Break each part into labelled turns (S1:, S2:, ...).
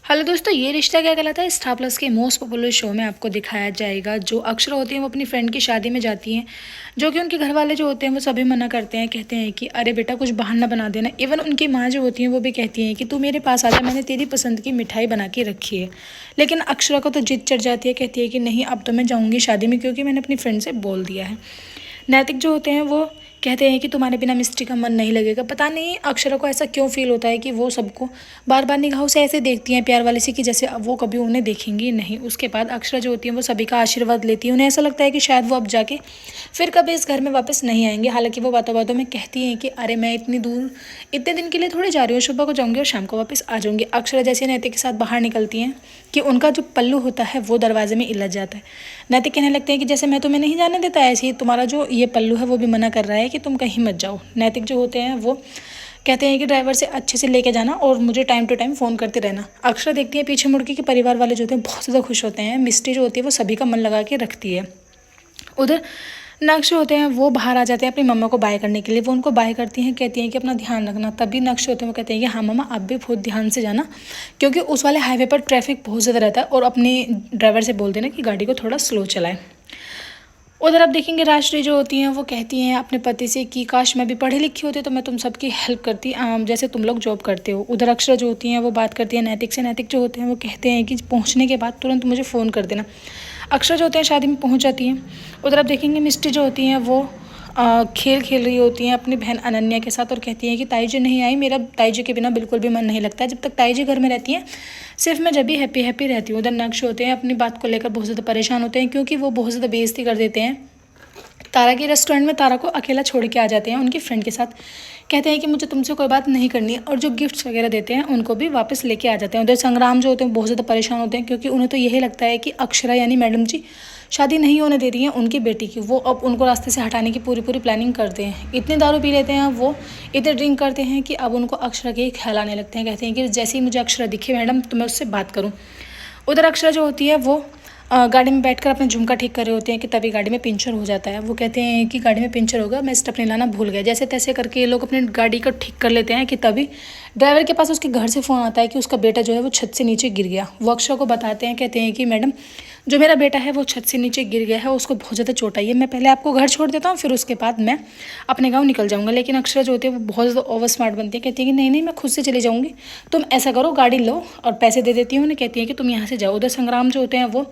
S1: Hello दोस्तों, ये रिश्ता क्या कहलाता है स्टार प्लस के मोस्ट पॉपुलर शो में आपको दिखाया जाएगा। जो अक्षरा होती हैं वो अपनी फ्रेंड की शादी में जाती हैं, जो कि उनके घर वाले जो होते हैं वो सभी मना करते हैं। कहते हैं कि अरे बेटा कुछ बहाना बना देना। इवन उनकी माँ जो होती हैं वो भी कहती हैं कि तू मेरे पास आ जा, मैंने तेरी पसंद की मिठाई बना के रखी है। लेकिन अक्षरा को तो जिद चढ़ जाती है, कहती है कि नहीं अब तो मैं जाऊँगी शादी में, क्योंकि मैंने अपनी फ्रेंड से बोल दिया है। नैतिक जो होते हैं वो कहते हैं कि तुम्हारे बिना मिस्टी का मन नहीं लगेगा। पता नहीं अक्षरा को ऐसा क्यों फील होता है कि वो सबको बार बार निगाहों से ऐसे देखती हैं प्यार वाली सी, कि जैसे अब वो कभी उन्हें देखेंगी नहीं। उसके बाद अक्षरा जो होती है वो सभी का आशीर्वाद लेती है। उन्हें ऐसा लगता है कि शायद वो अब जाके फिर कभी इस घर में वापस नहीं आएंगे। हालांकि वो बातों बातों में कहती हैं कि अरे मैं इतनी दूर इतने दिन के लिए थोड़ी जा रही हूँ, सुबह को जाऊँगी और शाम को वापस आ जाऊँगी। अक्षरा जैसे नैतिक के साथ बाहर निकलती हैं कि उनका जो पल्लू होता है वो दरवाजे में इलझ जाता है। नैतिक कहने लगते हैं कि जैसे मैं तुम्हें नहीं जाने देता, ऐसे ही तुम्हारा जो ये पल्लू है वो भी मना कर रहा है कि तुम कहीं मत जाओ। नैतिक जो होते हैं वो कहते हैं कि ड्राइवर से अच्छे से लेके जाना और मुझे टाइम टू टाइम फ़ोन करते रहना। अक्षरा देखती है पीछे मुड़ के कि परिवार वाले जो होते हैं बहुत ज़्यादा खुश होते हैं। मिस्टी जो होती है वो सभी का मन लगा के रखती है। उधर नक्श होते हैं वो बाहर आ जाते हैं अपनी मम्मा को बाय करने के लिए। वो उनको बाय करती हैं, कहती हैं कि अपना ध्यान रखना। तभी नक्श होते हैं वो कहते हैं कि हाँ मम्मा आप भी बहुत ध्यान से जाना, क्योंकि उस वाले हाईवे पर ट्रैफिक बहुत ज़्यादा रहता है, और अपनी ड्राइवर से बोल देना कि गाड़ी को थोड़ा स्लो चलाए। उधर आप देखेंगे राजश्री जो होती हैं वो कहती हैं अपने पति से कि काश मैं भी पढ़ी लिखी होती तो मैं तुम सबकी हेल्प करती, जैसे तुम लोग जॉब करते हो। उधर अक्षरा जो होती हैं वो बात करती है नैतिक से। नैतिक जो होते हैं वो कहते हैं कि पहुंचने के बाद तुरंत मुझे फ़ोन कर देना। अक्षरा जो होते हैं शादी में पहुंच जाती हैं। उधर आप देखेंगे मिस्टी जो होती हैं वो खेल खेल रही होती हैं अपनी बहन अनन्या के साथ, और कहती हैं कि ताई जी नहीं आई, मेरा ताई जी के बिना बिल्कुल भी मन नहीं लगता है। जब तक ताई जी घर में रहती हैं सिर्फ मैं जब भी हैप्पी हैप्पी रहती हूँ। उधर नक्श होते हैं अपनी बात को लेकर बहुत ज़्यादा परेशान होते हैं, क्योंकि वो बहुत ज़्यादा बेइज्जती कर देते हैं तारा के रेस्टोरेंट में। तारा को अकेला छोड़ के आ जाते हैं उनकी फ्रेंड के साथ। कहते हैं कि मुझे तुमसे कोई बात नहीं करनी है, और जो गिफ्ट्स वगैरह देते हैं उनको भी वापस लेके आ जाते हैं। उधर संग्राम जो होते हैं बहुत ज़्यादा परेशान होते हैं, क्योंकि उन्हें तो यही लगता है कि अक्षरा यानी मैडम जी शादी नहीं होने दे रही हैं उनकी बेटी की। वो अब उनको रास्ते से हटाने की पूरी पूरी प्लानिंग करते हैं। इतने दारू पी लेते हैं वो, इतने ड्रिंक करते हैं कि अब उनको अक्षरा के ही ख्याल आने लगते हैं। कहते हैं कि जैसे ही मुझे अक्षरा दिखे मैडम तो मैं उससे बात करूँ। उधर अक्षरा जो होती है वो गाड़ी में बैठकर अपना झुमका ठीक कर रहे होते हैं कि तभी गाड़ी में पंचर हो जाता है। वो कहते हैं कि गाड़ी में पंचर होगा, मैं स्टेपनी लाना भूल गया। जैसे तैसे करके ये लोग अपनी गाड़ी को ठीक कर लेते हैं कि तभी ड्राइवर के पास उसके घर से फ़ोन आता है कि उसका बेटा जो है वो छत से नीचे गिर गया। वो अक्षरा को बताते हैं, कहते हैं कि मैडम जो मेरा बेटा है वो छत से नीचे गिर गया है, उसको बहुत ज़्यादा चोट आई है। मैं पहले आपको घर छोड़ देता हूँ, फिर उसके बाद मैं अपने गाँव निकल जाऊँगा। लेकिन अक्षरा जो होती है वो बहुत ज़्यादा ओवर स्मार्ट बनती है, कहती है कि नहीं नहीं मैं खुद से चली जाऊँगी, तुम ऐसा करो गाड़ी लो, और पैसे दे देती हूँ उन्हें। कहती है कि तुम यहाँ से जाओ। उधर संग्राम जो होते हैं वो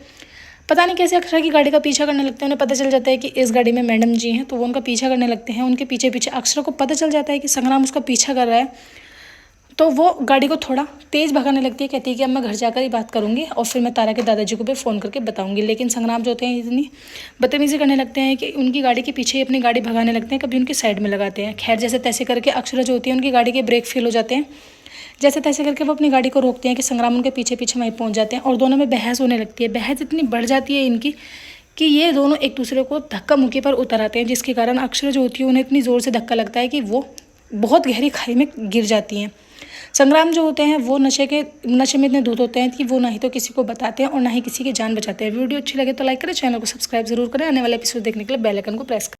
S1: पता नहीं कैसे अक्षरा की गाड़ी का पीछा करने लगते हैं। उन्हें पता चल जाता है कि इस गाड़ी में मैडम जी हैं, तो वो उनका पीछा करने लगते हैं। उनके पीछे पीछे अक्षरा को पता चल जाता है कि संग्राम उसका पीछा कर रहा है, तो वो गाड़ी को थोड़ा तेज़ भगाने लगती है। कहती है कि अब मैं घर जाकर ही बात करूंगी, और फिर मैं तारा के दादाजी को भी फ़ोन करके बताऊंगी। लेकिन संग्राम जो होते हैं इतनी बदतमीज़ी करने लगते हैं कि उनकी गाड़ी के पीछे ही अपनी गाड़ी भगाने लगते हैं, कभी उनकी साइड में लगाते हैं। खैर जैसे तैसे करके अक्षरा जो होती है उनकी गाड़ी के ब्रेक फेल हो जाते हैं। जैसे तैसे करके वो अपनी गाड़ी को रोकते हैं कि संग्राम उनके पीछे पीछे वहीं पहुंच जाते हैं, और दोनों में बहस होने लगती है। बहस इतनी बढ़ जाती है इनकी कि ये दोनों एक दूसरे को धक्का मुक्की पर उतर आते हैं, जिसके कारण अक्षरा जो होती है उन्हें इतनी ज़ोर से धक्का लगता है कि वो बहुत गहरी खाई में गिर जाती हैं। संग्राम जो होते हैं वो नशे में इतने धुत होते हैं कि वो ना ही तो किसी को बताते हैं और ना ही किसी की जान बचाते हैं। वीडियो अच्छी लगे तो लाइक करें, चैनल को सब्सक्राइब जरूर करें। आने वाले एपिसोड देखने के लिए बेल आइकन को प्रेस करें।